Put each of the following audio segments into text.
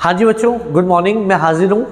हाँ जी बच्चों, good morning. मैं हाजिर हूँ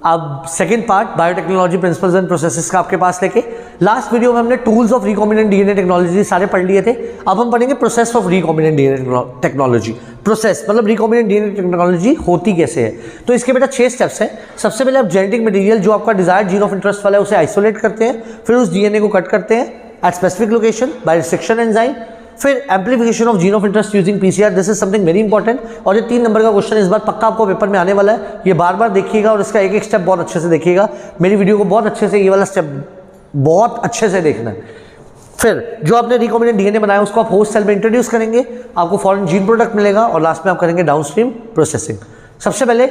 अब second part biotechnology principles and processes का आपके पास लेके। लास्ट वीडियो में हमने tools of recombinant DNA technology सारे पढ़ लिए थे। अब हम पढ़ेंगे process of recombinant DNA technology. Process मतलब रिकॉम्बिनेंट डीएनए टेक्नोलॉजी होती कैसे है। तो इसके बेटा 6 स्टेप्स हैं। सबसे पहले आप जेनेटिक मटेरियल जो आपका डिजायर्ड जीन ऑफ इंटरेस्ट वाला है उसे आइसोलेट करते हैं, फिर उस डीएनए को कट करते हैं at specific location by restriction enzyme, फिर amplification of gene of interest using PCR. This is something very important और ये 3 नंबर का क्वेश्चन इस बार पक्का आपको पेपर में आने वाला है। ये बार बार देखिएगा और इसका एक एक स्टेप बहुत अच्छे से देखिएगा। मेरी वीडियो को बहुत अच्छे से ये वाला स्टेप बहुत अच्छे से देखना है। फिर जो आपने रिकॉम्बिनेंट डीएनए बनाया उसको आप होस्ट सेल में इंट्रोड्यूस करेंगे, आपको फॉरेन जीन प्रोडक्ट मिलेगा और लास्ट में आप करेंगे डाउनस्ट्रीम प्रोसेसिंग। सबसे पहले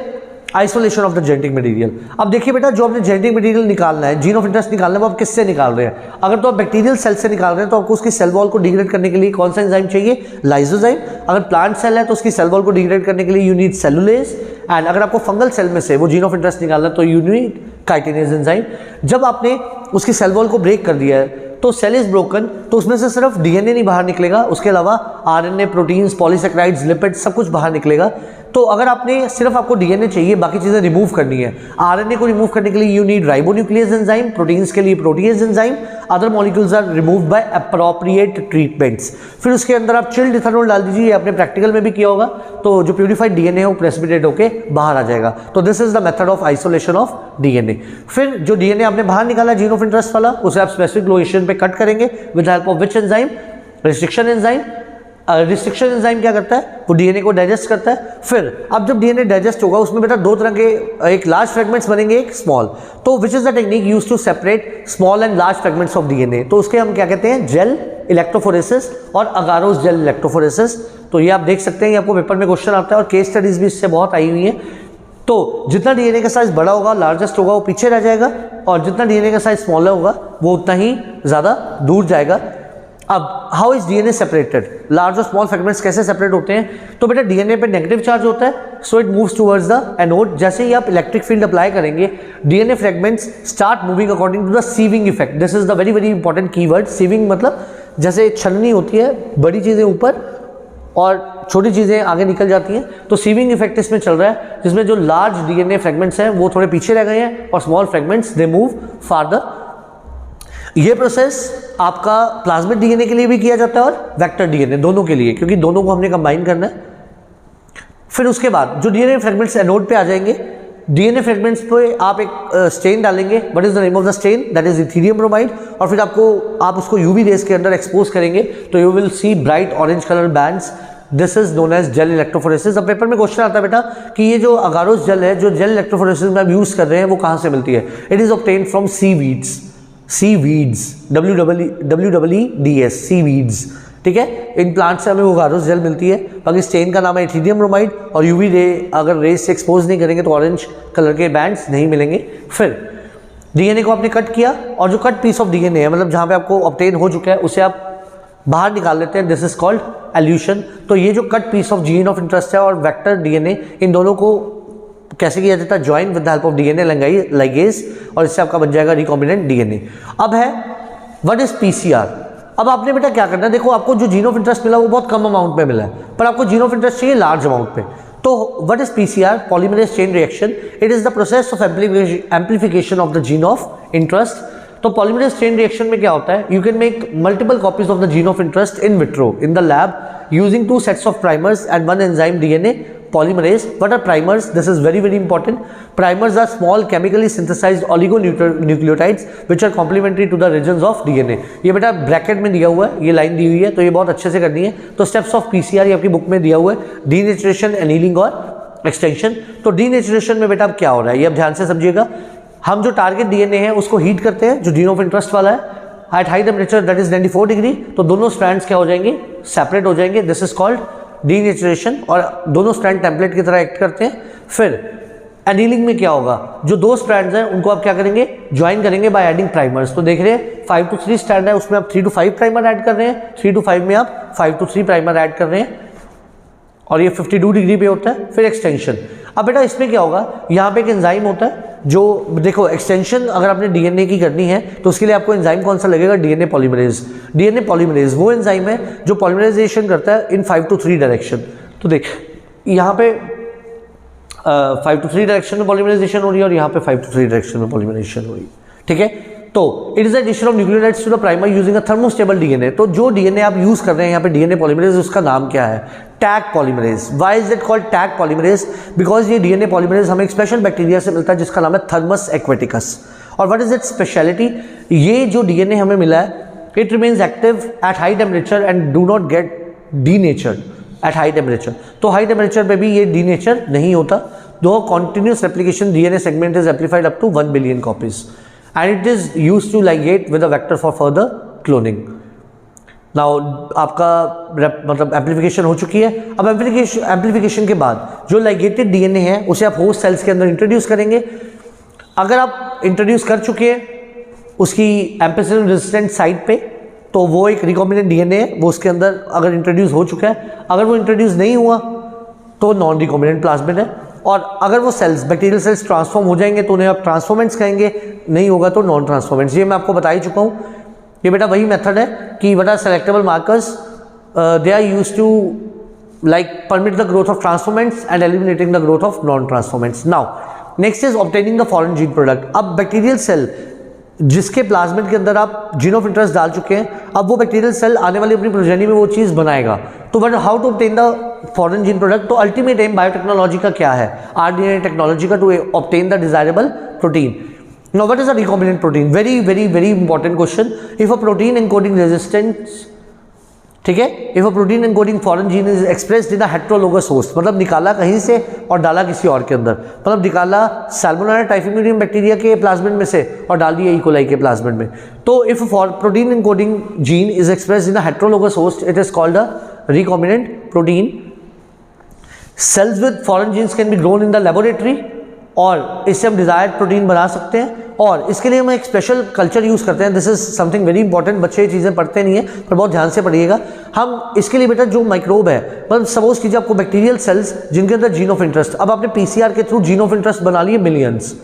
isolation of the genetic material. अब देखिए बेटा, जो आपने जेनेटिक मटेरियल निकालना है, जीन ऑफ इंटरेस्ट निकालना है, वो आप किससे निकाल रहे हैं। अगर तो आप बैक्टीरियल सेल से निकाल रहे हैं तो आपको उसकी सेल वॉल को डिग्रेड करने के लिए कौन सा एंजाइम चाहिए, लाइसोजाइम। अगर प्लांट सेल है तो उसकी सेल वॉल को डिग्रेड करने के लिए यू नीड सेलुलेज। एंड अगर आपको फंगल सेल में से वो जीन ऑफ इंटरेस्ट निकालना है तो यू नीड काइटिनेज एंजाइम। जब आपने उसकी सेल वॉल को ब्रेक कर दिया है तो सेल इज ब्रोकन, तो उसमें से सिर्फ डीएनए नहीं बाहर निकलेगा, उसके अलावा आरएनए, प्रोटीन्स, पॉलीसेकेराइड्स, लिपिड्स सब कुछ बाहर निकलेगा। तो अगर आपने सिर्फ आपको डीएनए चाहिए, बाकी चीजें रिमूव करनी है, आरएनए को रिमूव करने के लिए you need ribonuclease enzyme, proteins के लिए protease enzyme, other molecules are removed by appropriate treatments. फिर उसके अंदर आप चिल्ड इथेनॉल डाल दीजिए, आपने प्रैक्टिकल में भी किया होगा, तो जो प्यूरिफाइड डीएनए है वो प्रेसिपिटेट होके बाहर आ जाएगा। तो this is the method of isolation of DNA. फिर जो डीएनए आपने बाहर निकाला जीन ऑफ इंटरेस्ट वाला, उसे आप स्पेसिफिक लोकेशन पे कट करेंगे with help of which enzyme, restriction enzyme. Restriction enzyme क्या करता है, वो डीएनए को डाइजेस्ट करता है। फिर अब जब डीएनए डाइजेस्ट होगा उसमें बेटा 2 तरह के, एक लार्ज फ्रेगमेंट्स बनेंगे, एक स्मॉल। तो which is the technique used to separate small and large fragments of DNA. तो उसके हम क्या कहते हैं, जेल इलेक्ट्रोफोरेसिस और अगारोस जेल इलेक्ट्रोफोरेसिस। तो ये आप देख सकते हैं, ये आपको पेपर में क्वेश्चन आता है और केस स्टडीज भी इससे बहुत आई हुई है। तो जितना डीएनए का साइज बड़ा होगा, लार्जेस्ट होगा, वो पीछे रह जाएगा, और जितना डीएनए का साइज स्मॉलर होगा वो उतना ही ज्यादा दूर जाएगा। अब how is DNA separated, large और स्मॉल फ्रेगमेंट्स कैसे सेपरेट होते हैं। तो बेटा डीएनए पे नेगेटिव चार्ज होता है, so it moves towards the anode. जैसे ही आप इलेक्ट्रिक फील्ड अप्लाई करेंगे, DNA fragments start moving according to the sieving effect. This is the very very important keyword. Sieving मतलब जैसे छलनी होती है, बड़ी चीजें ऊपर और छोटी चीजें आगे निकल जाती हैं, तो सीविंग इफेक्ट इसमें चल रहा है, जिसमें जो लार्ज डीएनए फ्रेगमेंट्स हैं वो थोड़े पीछे रह गए हैं और small fragments they move farther. ये प्रोसेस आपका प्लाज्मिड डीएनए के लिए भी किया जाता है और वेक्टर डीएनए, दोनों के लिए, क्योंकि दोनों को हमने कंबाइन करना है। फिर उसके बाद जो डीएनए फ्रेगमेंट्स एनोड पे आ जाएंगे, डीएनए फ्रेगमेंट्स पे आप एक स्टेन डालेंगे। What is the name of the stain, that is Ethereum bromide. और फिर आप उसको यूवी रेज के अंदर एक्सपोज करेंगे तो you will see bright orange colour bands. This is known as gel electrophoresis. अब पेपर में क्वेश्चन आता है बेटा कि ये जो अगारोस जेल है, जो जेल इलेक्ट्रोफोरेसिस में आप यूज कर रहे हैं, वो कहां से मिलती है। It is obtained from seaweeds, seaweeds, WEEDS, seaweeds, ठीक है। इन प्लांट से हमें वो अगारोस जेल मिलती है। बाकी स्टेन का नाम है इथेरियम ब्रोमाइड, और यूवी रे अगर रेज से एक्सपोज नहीं करेंगे तो ऑरेंज कलर के बैंड्स नहीं मिलेंगे। फिर डीएनए को आपने कट किया, और जो कट पीस ऑफ डीएनए है, मतलब जहां पे आपको ऑब्टेन हो चुका है, उसे आप बाहर निकाल लेते हैं। This is called elution. तो ये जो cut piece of gene of interest है और वेक्टर डीएनए, इन दोनों को कैसे किया जाता है, join with the help of DNA ligase, और इससे आपका बन जाएगा रिकॉम्बिनेंट डीएनए। अब है व्हाट इज पीसीआर। अब आपने बेटा क्या करना है, देखो आपको जो जीन ऑफ इंटरेस्ट मिला वो बहुत कम अमाउंट में मिला है, पर आपको जीन ऑफ इंटरेस्ट चाहिए लार्ज अमाउंट पे। तो what is PCR, polymerase chain reaction. It is the process of amplification of the gene of interest. तो पॉलीमरेज चेन रिएक्शन में क्या होता है, you can make multiple copies of the gene of interest in vitro in the lab using 2 sets of primers and 1 enzyme DNA polymerase. What are primers? This is very very important. Primers are small chemically synthesized oligonucleotides which are complementary to the regions of DNA. ये बेटा bracket में दिया हुआ है, ये line दी हुई है, तो ये बहुत अच्छे से करनी है। तो स्टेप्स ऑफ पीसीआर ये आपकी बुक में दिया हुआ है, डीनेचुरेशन, एनीलिंग और एक्सटेंशन। तो डीनेचुरेशन में बेटा अब क्या हो रहा है, ये अब ध्यान से समझिएगा। हम जो टारगेट डीएनए है उसको हीट करते हैं, जो जीन ऑफ इंटरेस्ट वाला है, eight high temperature that is 94 degree. तो दोनों स्ट्रैंड्स क्या हो जाएंगे, सेपरेट हो जाएंगे। दिस इज कॉल्ड डीनेचुरेशन, और दोनों स्ट्रैंड टेम्पलेट की तरह एक्ट करते हैं। फिर एनीलिंग में क्या होगा, जो 2 स्ट्रैंड्स हैं उनको आप क्या करेंगे, ज्वाइन करेंगे बाय एडिंग प्राइमर्स। तो देख रहे हैं 5 to 3 स्ट्रैंड है, उसमें आप 3 to 5 प्राइमर ऐड कर रहे हैं, 3 to 5 में आप 5 to 3 प्राइमर ऐड कर रहे हैं, और ये 52 डिग्री पे होता है। फिर एक्सटेंशन। अब बेटा इसमें क्या होगा, यहाँ पे एक एंजाइम होता है जो, देखो एक्सटेंशन अगर आपने डीएनए की करनी है तो उसके लिए आपको एंजाइम कौन सा लगेगा, डीएनए पॉलीमरेज। डीएनए पॉलीमरेज वो एंजाइम है जो पॉलीमराइजेशन करता है इन 5 to 3 डायरेक्शन। तो देख यहाँ पे 5 to 3 डायरेक्शन में पॉलीमराइजेशन हो रही है और यहाँ पे 5 to 3 डायरेक्शन में पॉलीमराइजेशन हो रही है, ठीक है। तो it is addition of nucleotides to the primer using a thermostable DNA. तो जो डीएनए आप यूज कर रहे हैं यहाँ पे डीएनए पॉलीमरेज, उसका नाम क्या है? Tag polymerase. Why is it called tag polymerase? Because ये डीएनए पॉलीमरेज हमें एक स्पेशल बैक्टीरिया से मिलता है जिसका नाम है थर्मस एक्वेटिकस। और व्हाट इज इट्स स्पेशलिटी? ये जो डीएनए हमें मिला है, it remains active at high temperature and do not get denatured at high temperature. तो हाई टेम्परेचर पे भी ये डीनेचर नहीं होता। दो continuous replication DNA segment is amplified up to 1 billion copies and it is used to ligate with a vector for further cloning. Now आपका मतलब amplification हो चुकी है। अब एम्प्लीफिकेशन के बाद जो लाइगेटेड डीएनए है उसे आप होस्ट सेल्स के अंदर इंट्रोड्यूस करेंगे। अगर आप इंट्रोड्यूस कर चुके हैं उसकी एम्पिसिलिन रेजिस्टेंट साइट पे, तो वो एक रिकॉम्बिनेंट डीएनए है, वो उसके अंदर अगर इंट्रोड्यूस हो चुका है। अगर वो इंट्रोड्यूस नहीं हुआ तो नॉन रिकॉम्बिनेंट प्लाज्मिड है। और अगर वो सेल्स बैक्टीरियल सेल्स ट्रांसफॉर्म हो जाएंगे तो उन्हें आप ट्रांसफॉर्मेंट्स कहेंगे, नहीं होगा तो नॉन ट्रांसफॉर्मेंट्स। ये मैं आपको बता ही चुका हूँ। ये बेटा वही मेथड है कि बेटा selectable markers they are use to like permit the growth of transformants and eliminating the growth of non transformants. Now next is obtaining the foreign gene product. अब बैक्टीरियल सेल जिसके प्लाज्मिड के अंदर आप gene of interest डाल चुके हैं, अब वो बैक्टीरियल सेल आने वाली अपनी प्रोजेनी में वो चीज़ बनाएगा। तो but how to obtain the foreign gene product? तो अल्टीमेट एम बायोटेक्नोलॉजी का क्या है? आरडीएनए टेक्नोलॉजी का, to obtain the desirable protein. Now what is a recombinant protein? Very very very important question. If a protein encoding resistance, ठीक है, if a protein encoding foreign gene is expressed in a heterologous host, मतलब निकाला कहीं से और डाला किसी और के अंदर, मतलब निकाला सैल्मोनेला टाइफिम्यूडियम बैक्टीरिया के प्लाज्मिड में से और डाल दिया ई कोलाई के प्लाज्मिड में। तो if protein encoding gene is expressed in a heterologous host, it is called a recombinant protein. Cells with foreign genes can be grown in the laboratory और इससे हम डिजायर्ड प्रोटीन बना सकते हैं। और इसके लिए हम एक स्पेशल कल्चर यूज़ करते हैं। This is something very important. बच्चे ये चीज़ें पढ़ते नहीं है पर बहुत ध्यान से पढ़िएगा। हम इसके लिए बेटा जो माइक्रोब है, मतलब सपोज कीजिए आपको बैक्टीरियल सेल्स जिनके अंदर जीन ऑफ इंटरेस्ट, अब आपने पीसीआर के थ्रू जीन ऑफ इंटरेस्ट बना लिए मिलियंस।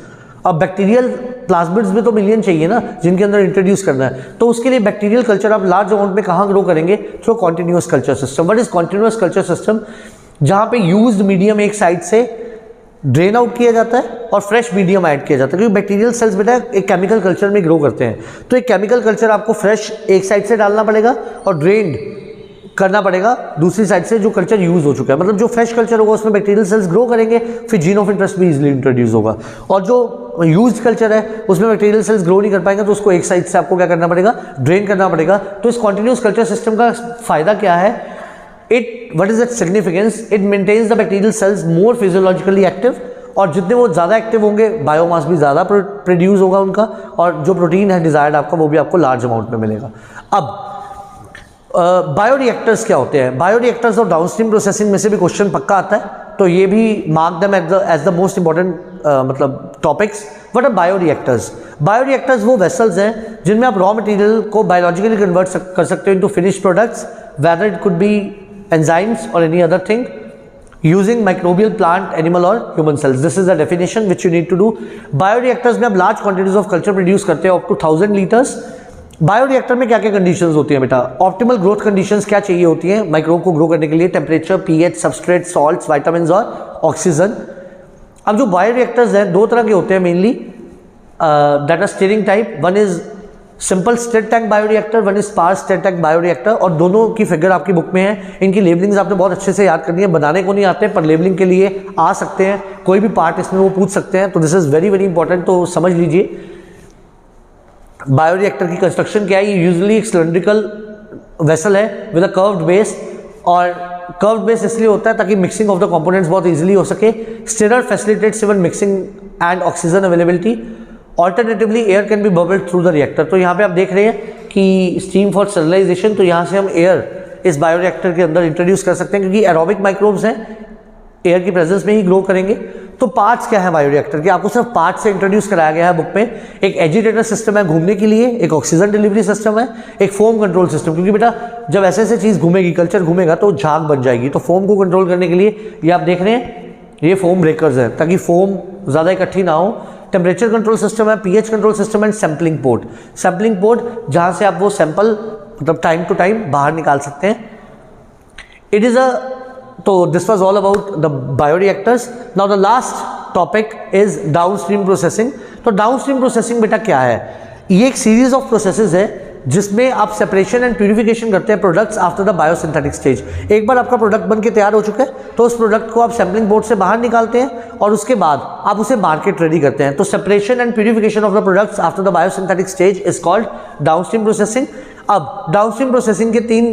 अब बैक्टीरियल प्लाज्मिड्स में तो मिलियन चाहिए ना जिनके अंदर इंट्रोड्यूस करना है, तो उसके लिए बैक्टीरियल कल्चर आप लार्ज अमाउंट में कहाँ ग्रो करेंगे? Through continuous culture system. What is continuous culture system? जहाँ पे यूज्ड मीडियम एक साइड से ड्रेन आउट किया जाता है और फ्रेश मीडियम ऐड किया जाता है, क्योंकि बैक्टीरियल सेल्स बेटा एक केमिकल कल्चर में ग्रो करते हैं। तो एक केमिकल कल्चर आपको फ्रेश एक साइड से डालना पड़ेगा और ड्रेन्ड करना पड़ेगा दूसरी साइड से जो कल्चर यूज हो चुका है। मतलब जो फ्रेश कल्चर होगा उसमें बैक्टीरियल सेल्स ग्रो करेंगे, फिर जीन ऑफ इंटरेस्ट भी इजीली इंट्रोड्यूस होगा। और जो यूज कल्चर है उसमें बैक्टीरियल सेल्स ग्रो नहीं कर पाएंगे, तो उसको एक साइड से आपको क्या करना पड़ेगा? ड्रेन करना पड़ेगा। तो इस कॉन्टिन्यूस कल्चर सिस्टम का फायदा क्या है? What is its significance? It maintains the bacterial cells more physiologically active, और जितने वो ज़्यादा एक्टिव होंगे बायोमास भी ज़्यादा प्रोड्यूस होगा उनका, और जो प्रोटीन है डिजायर्ड आपका वो भी आपको लार्ज अमाउंट में मिलेगा। अब बायोरिएक्टर्स क्या होते हैं? बायोरिएक्टर्स और डाउनस्ट्रीम प्रोसेसिंग में से भी क्वेश्चन पक्का आता है, तो ये भी mark them as the most important मतलब topics. What are bioreactors? Bioreactors वो वेसल्स हैं जिनमें आप रॉ मटेरियल को बायोलॉजिकली कन्वर्ट कर सकते हो into finish products, whether it could be enzymes और any other thing, using microbial plant, animal or human cells. This is the definition which you need to do. Bioreactors में आप large quantities of culture produce करते हैं up to 1000 liters. Bioreactor में क्या क्या conditions होती हैं बेटा? ऑप्टिमल ग्रोथ कंडीशंस क्या चाहिए होती हैं माइक्रोब को ग्रो करने के लिए? Temperature, pH, substrate, salts, vitamins और ऑक्सीजन। अब जो बायोरिएक्टर्स हैं दो तरह के होते हैं mainly, that are stirring type. One is simple stirred tank bioreactor, one is sparged stirred tank bioreactor, और दोनों की फिगर आपकी बुक में है। इनकी लेबलिंग्स आपने बहुत अच्छे से याद करनी है, बनाने को नहीं आते पर लेबलिंग के लिए आ सकते हैं, कोई भी पार्ट इसमें वो पूछ सकते हैं, तो this is very very important, तो समझ लीजिए। बायोरिएक्टर की कंस्ट्रक्शन क्या है? ये यूजुअली एक सिलेंड्रिकल वेसल है विद अ कर्व्ड बेस, और कर्व्ड बेस इसलिए होता है ताकि मिक्सिंग ऑफ द कंपोनेंट्स बहुत इजीली हो सके। Stirrer facilitates even mixing and oxygen availability. Alternatively air can be bubbled through the reactor. तो यहाँ पे आप देख रहे हैं कि स्टीम फॉर स्टरलाइजेशन, तो यहाँ से हम एयर इस बायोरिएक्टर के अंदर इंट्रोड्यूस कर सकते हैं, क्योंकि एरोबिक माइक्रोब्स हैं, एयर की प्रेजेंस में ही ग्रो करेंगे। तो पार्ट्स क्या है बायोरिएक्टर के? आपको सिर्फ पार्ट से इंट्रोड्यूस कराया गया है बुक में। एक एजिटेटर सिस्टम है घूमने के लिए, एक ऑक्सीजन डिलीवरी सिस्टम है, एक फोम कंट्रोल सिस्टम, क्योंकि बेटा जब ऐसे ऐसे चीज़ घूमेगी, कल्चर घूमेगा तो झाग बन जाएगी, तो फोम को कंट्रोल करने के लिए ये आप देख रहे हैं ये फोम ब्रेकर्स हैं ताकि फोम ज़्यादा इकट्ठी ना हो। टेम्परेचर कंट्रोल सिस्टम है, pH control system and sampling port. Sampling port जहाँ से आप वो सैंपल मतलब टाइम टू टाइम बाहर निकाल सकते हैं। इट इज़ अ तो this was all about the bioreactors. Now the last topic is downstream processing. तो डाउनस्ट्रीम प्रोसेसिंग बेटा क्या है? ये एक सीरीज ऑफ प्रोसेसेस है जिसमें आप सेपरेशन एंड प्यूरिफिकेशन करते हैं products after the biosynthetic stage. एक बार आपका प्रोडक्ट बन के तैयार हो चुका है तो उस प्रोडक्ट को आप सैम्पलिंग बोर्ड से बाहर निकालते हैं और उसके बाद आप उसे मार्केट रेडी करते हैं. तो separation and purification of the products after the biosynthetic stage is called downstream processing. अब डाउनस्ट्रीम प्रोसेसिंग के 3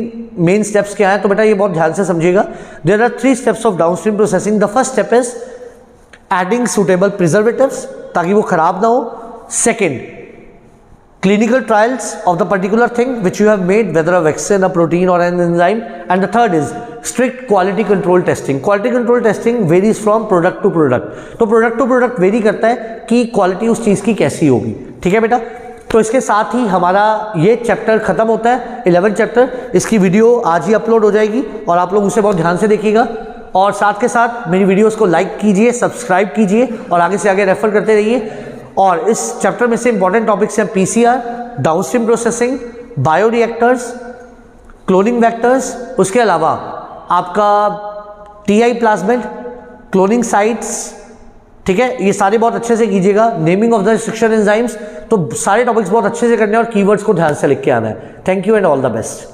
मेन स्टेप्स क्या हैं? तो बेटा ये बहुत ध्यान से समझिएगा. There are 3 steps of downstream processing. The first step is adding suitable preservatives ताकि वो खराब ना हो. Second, clinical trials of the particular thing which you have made, whether a vaccine, a protein or an enzyme. And the third is strict quality control testing. Quality control testing varies from product to product. तो product to product vary करता है कि quality उस चीज़ की कैसी होगी. ठीक है बेटा. तो इसके साथ ही हमारा ये चैप्टर खत्म होता है, 11th चैप्टर. इसकी वीडियो आज ही अपलोड हो जाएगी और आप लोग उसे बहुत ध्यान से देखिएगा. और साथ के साथ मेरी वीडियोस को लाइक कीजिए, सब्सक्राइब कीजिए और आगे से आगे रेफर करते रहिए. और इस चैप्टर में से इंपॉर्टेंट टॉपिक्स हैं PCR, downstream processing, bioreactors, cloning vectors, उसके अलावा आपका टीआई प्लाज्मिड, क्लोनिंग साइट्स. ठीक है, ये सारे बहुत अच्छे से कीजिएगा. Naming of the restriction enzymes. तो सारे टॉपिक्स बहुत अच्छे से करने हैं और कीवर्ड्स को ध्यान से लिख के आना है. Thank you and all the best.